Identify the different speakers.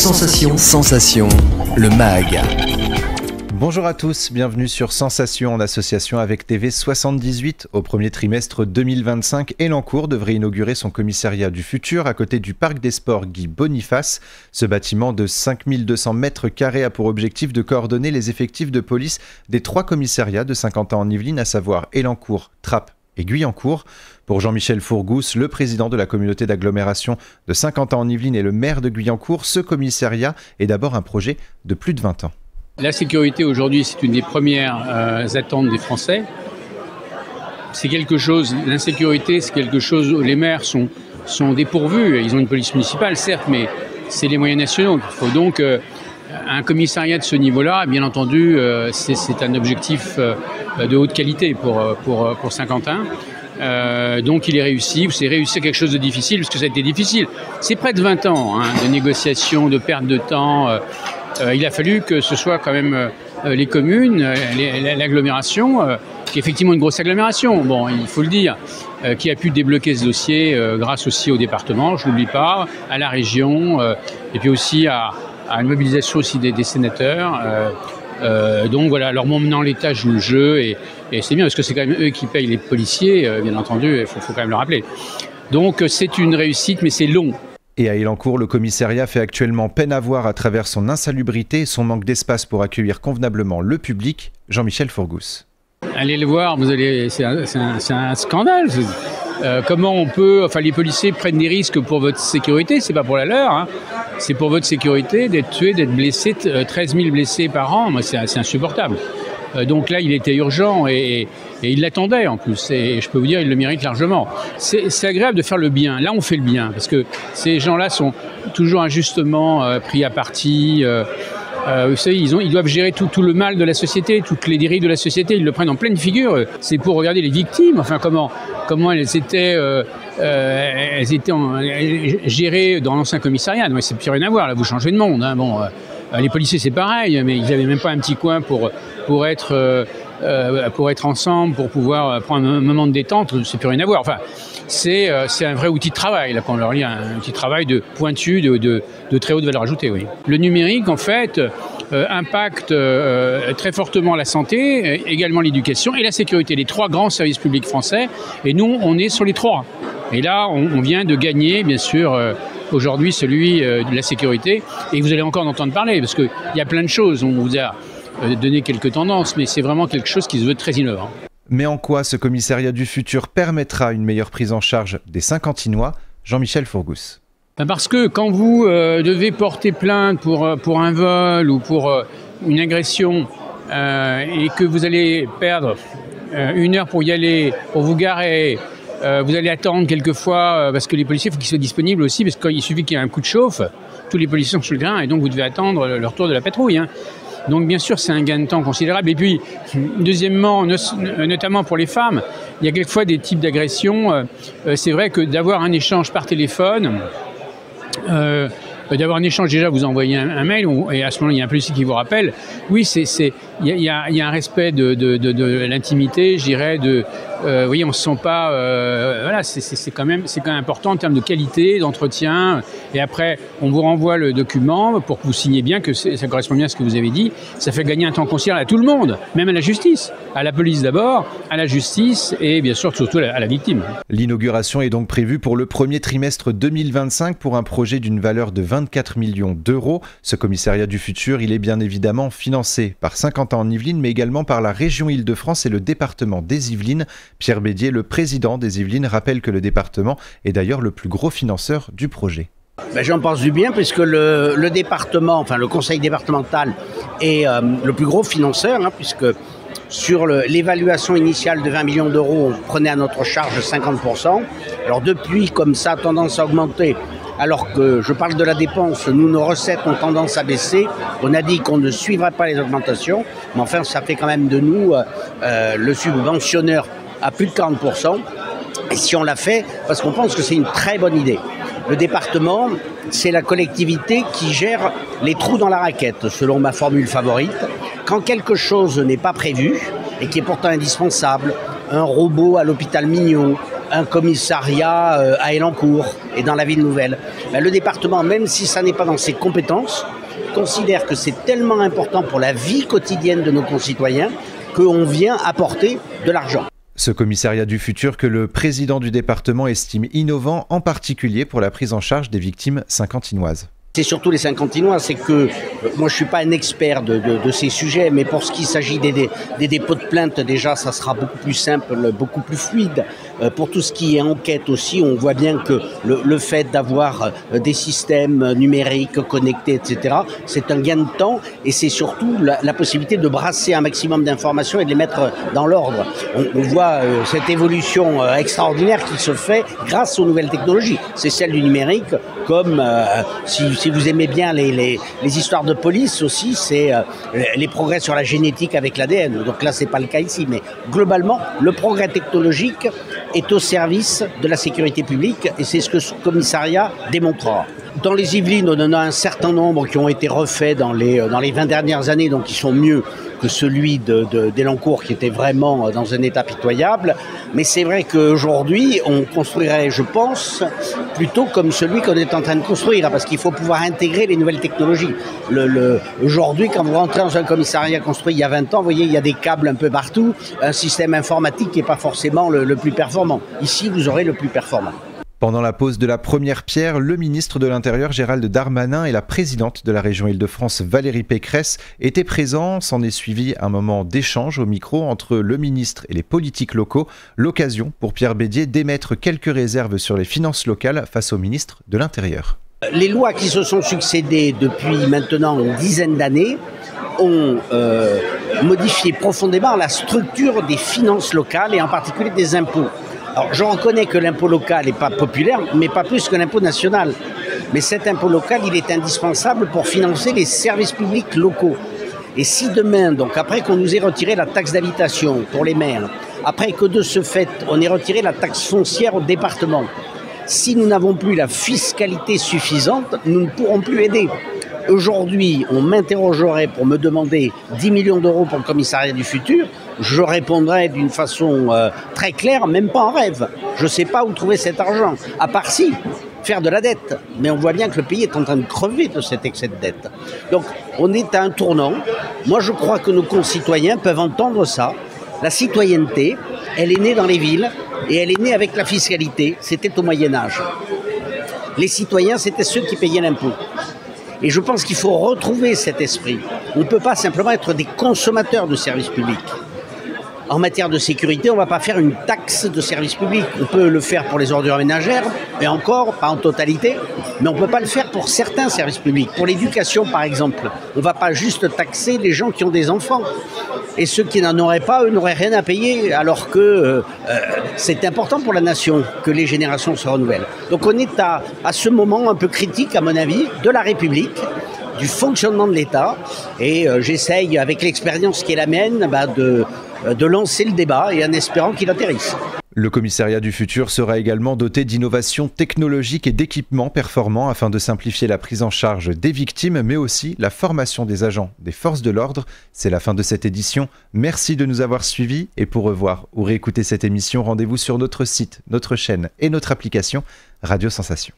Speaker 1: Sensation. Sensation, le MAG.
Speaker 2: Bonjour à tous, bienvenue sur Sensation en association avec TV78. Au premier trimestre 2025, Elancourt devrait inaugurer son commissariat du futur à côté du parc des sports Guy Boniface. Ce bâtiment de 5200 mètres carrés a pour objectif de coordonner les effectifs de police des 3 commissariats de Saint-Quentin-en-Yvelines, à savoir Elancourt, Trappes et Guyancourt. Pour Jean-Michel Fourgousse, le président de la communauté d'agglomération de Saint-Quentin-en-Yvelines et le maire de Guyancourt, ce commissariat est d'abord un projet de plus de 20 ans.
Speaker 3: La sécurité aujourd'hui, c'est une des premières attentes des Français. C'est quelque chose, l'insécurité, c'est quelque chose où les maires sont dépourvus. Ils ont une police municipale, certes, mais c'est les moyens nationaux. Il faut donc un commissariat de ce niveau-là, bien entendu, c'est un objectif de haute qualité pour Saint-Quentin. Donc il est réussi, c'est réussir quelque chose de difficile, parce que ça a été difficile. C'est près de 20 ans de négociations, de perte de temps. Il a fallu que ce soit quand même les communes, l'agglomération, qui est effectivement une grosse agglomération, bon, il faut le dire, qui a pu débloquer ce dossier grâce aussi au département, je n'oublie pas, à la région, et puis aussi à une mobilisation aussi des sénateurs. Donc voilà, alors maintenant l'État joue le jeu, et c'est bien parce que c'est quand même eux qui payent les policiers, bien entendu, il faut quand même le rappeler. Donc c'est une réussite, mais c'est long.
Speaker 2: Et à Elancourt, le commissariat fait actuellement peine à voir à travers son insalubrité et son manque d'espace pour accueillir convenablement le public. Jean-Michel Fourgousse.
Speaker 3: Allez le voir, c'est un scandale. Comment on peut, les policiers prennent des risques pour votre sécurité, c'est pas pour la leur, c'est pour votre sécurité d'être tué, d'être blessé, 13 000 blessés par an, moi c'est insupportable. Donc là, il était urgent et il l'attendait en plus. Et je peux vous dire, il le mérite largement. C'est agréable de faire le bien. Là, on fait le bien parce que ces gens-là sont toujours injustement pris à partie. Vous savez, ils doivent gérer tout le mal de la société, toutes les dérives de la société. Ils le prennent en pleine figure. C'est pour regarder les victimes. Enfin, comment elles étaient gérées dans l'ancien commissariat. Non, c'est plus rien à voir. Là, vous changez de monde. Bon. Les policiers, c'est pareil, mais ils n'avaient même pas un petit coin pour être ensemble, pour pouvoir prendre un moment de détente. C'est plus rien à voir. Enfin, c'est un vrai outil de travail. Là, quand on leur lit un outil de travail de pointu, de très haute valeur ajoutée. Oui. Le numérique, en fait, impacte très fortement la santé, également l'éducation et la sécurité. Les 3 grands services publics français. Et nous, on est sur les 3. Et là, on vient de gagner, bien sûr, aujourd'hui, celui de la sécurité. Et vous allez encore en entendre parler, parce qu'il y a plein de choses. On vous a donné quelques tendances, mais c'est vraiment quelque chose qui se veut très innovant.
Speaker 2: Mais en quoi ce commissariat du futur permettra une meilleure prise en charge des Saint-Quentinois? Jean-Michel Fourgousse.
Speaker 3: Parce que quand vous devez porter plainte pour un vol ou pour une agression et que vous allez perdre 1 heure pour y aller, pour vous garer, vous allez attendre quelquefois parce que les policiers, il faut qu'ils soient disponibles aussi, parce qu'il suffit qu'il y ait un coup de chauffe, tous les policiers sont sur le terrain et donc vous devez attendre le retour de la patrouille. Donc bien sûr, c'est un gain de temps considérable. Et puis, deuxièmement, notamment pour les femmes, il y a quelquefois des types d'agressions. C'est vrai que d'avoir un échange par téléphone, d'avoir un échange, déjà vous envoyez un mail et à ce moment-là il y a un policier qui vous rappelle. Oui, il y a un respect de l'intimité, je dirais, oui, on se sent pas, voilà, c'est quand même important en termes de qualité, d'entretien. Et après, on vous renvoie le document pour que vous signiez bien que ça correspond bien à ce que vous avez dit. Ça fait gagner un temps considérable à tout le monde, même à la justice, à la police d'abord, à la justice et bien sûr surtout à la victime.
Speaker 2: L'inauguration est donc prévue pour le premier trimestre 2025 pour un projet d'une valeur de 24 millions d'euros. Ce commissariat du futur, il est bien évidemment financé par Saint-Quentin-en-Yvelines, mais également par la région Île-de-France et le département des Yvelines. Pierre Bédier, le président des Yvelines, rappelle que le département est d'ailleurs le plus gros financeur du projet.
Speaker 4: J'en pense du bien puisque le département, enfin le conseil départemental est le plus gros financeur, puisque sur l'évaluation initiale de 20 millions d'euros, on prenait à notre charge 50%. Alors depuis, comme ça a tendance à augmenter, alors que je parle de la dépense, nous, nos recettes ont tendance à baisser. On a dit qu'on ne suivrait pas les augmentations, mais enfin, ça fait quand même de nous le subventionneur à plus de 40%. Et si on l'a fait, parce qu'on pense que c'est une très bonne idée. Le département, c'est la collectivité qui gère les trous dans la raquette, selon ma formule favorite. Quand quelque chose n'est pas prévu et qui est pourtant indispensable, un robot à l'hôpital Mignon, un commissariat à Elancourt et dans la ville nouvelle. Le département, même si ça n'est pas dans ses compétences, considère que c'est tellement important pour la vie quotidienne de nos concitoyens qu'on vient apporter de l'argent.
Speaker 2: Ce commissariat du futur que le président du département estime innovant, en particulier pour la prise en charge des victimes saint-quentinoises.
Speaker 4: C'est surtout les Saint-Quentinois, c'est que moi je ne suis pas un expert de ces sujets, mais pour ce qui s'agit des dépôts de plainte, déjà ça sera beaucoup plus simple, beaucoup plus fluide. Pour tout ce qui est enquête aussi, on voit bien que le fait d'avoir des systèmes numériques connectés, etc., c'est un gain de temps et c'est surtout la possibilité de brasser un maximum d'informations et de les mettre dans l'ordre. On voit cette évolution extraordinaire qui se fait grâce aux nouvelles technologies. C'est celle du numérique, comme si vous aimez bien les histoires de police aussi, c'est les progrès sur la génétique avec l'ADN. Donc là, c'est pas le cas ici, mais globalement, le progrès technologique est au service de la sécurité publique et c'est ce que ce commissariat démontrera. Dans les Yvelines, on en a un certain nombre qui ont été refaits dans les 20 dernières années, donc qui sont mieux que celui d'Elancourt qui était vraiment dans un état pitoyable. Mais c'est vrai qu'aujourd'hui, on construirait, je pense, plutôt comme celui qu'on est en train de construire, parce qu'il faut pouvoir intégrer les nouvelles technologies. Aujourd'hui, quand vous rentrez dans un commissariat construit il y a 20 ans, vous voyez, il y a des câbles un peu partout, un système informatique qui n'est pas forcément le plus performant. Ici, vous aurez le plus performant.
Speaker 2: Pendant la pose de la première pierre, le ministre de l'Intérieur Gérald Darmanin et la présidente de la région Île-de-France Valérie Pécresse étaient présents. S'en est suivi un moment d'échange au micro entre le ministre et les politiques locaux. L'occasion pour Pierre Bédier d'émettre quelques réserves sur les finances locales face au ministre de l'Intérieur.
Speaker 4: Les lois qui se sont succédées depuis maintenant une dizaine d'années ont modifié profondément la structure des finances locales et en particulier des impôts. Alors, je reconnais que l'impôt local n'est pas populaire, mais pas plus que l'impôt national. Mais cet impôt local, il est indispensable pour financer les services publics locaux. Et si demain, donc après qu'on nous ait retiré la taxe d'habitation pour les maires, après que de ce fait, on ait retiré la taxe foncière au département, si nous n'avons plus la fiscalité suffisante, nous ne pourrons plus aider. Aujourd'hui, on m'interrogerait pour me demander 10 millions d'euros pour le commissariat du futur, je répondrais d'une façon très claire, même pas en rêve. Je ne sais pas où trouver cet argent, à part si, faire de la dette. Mais on voit bien que le pays est en train de crever de cet excès de dette. Donc, on est à un tournant. Moi, je crois que nos concitoyens peuvent entendre ça. La citoyenneté, elle est née dans les villes et elle est née avec la fiscalité. C'était au Moyen-Âge. Les citoyens, c'était ceux qui payaient l'impôt. Et je pense qu'il faut retrouver cet esprit. On ne peut pas simplement être des consommateurs de services publics. En matière de sécurité, on ne va pas faire une taxe de service public. On peut le faire pour les ordures ménagères, et encore, pas en totalité, mais on ne peut pas le faire pour certains services publics. Pour l'éducation, par exemple, on ne va pas juste taxer les gens qui ont des enfants. Et ceux qui n'en auraient pas, eux, n'auraient rien à payer, alors que c'est important pour la nation que les générations se renouvellent. Donc on est à ce moment un peu critique, à mon avis, de la République, du fonctionnement de l'État, et j'essaye, avec l'expérience qui est la mienne, de lancer le débat et en espérant qu'il atterrisse.
Speaker 2: Le commissariat du futur sera également doté d'innovations technologiques et d'équipements performants afin de simplifier la prise en charge des victimes, mais aussi la formation des agents des forces de l'ordre. C'est la fin de cette édition. Merci de nous avoir suivis et pour revoir ou réécouter cette émission, rendez-vous sur notre site, notre chaîne et notre application Radio Sensation.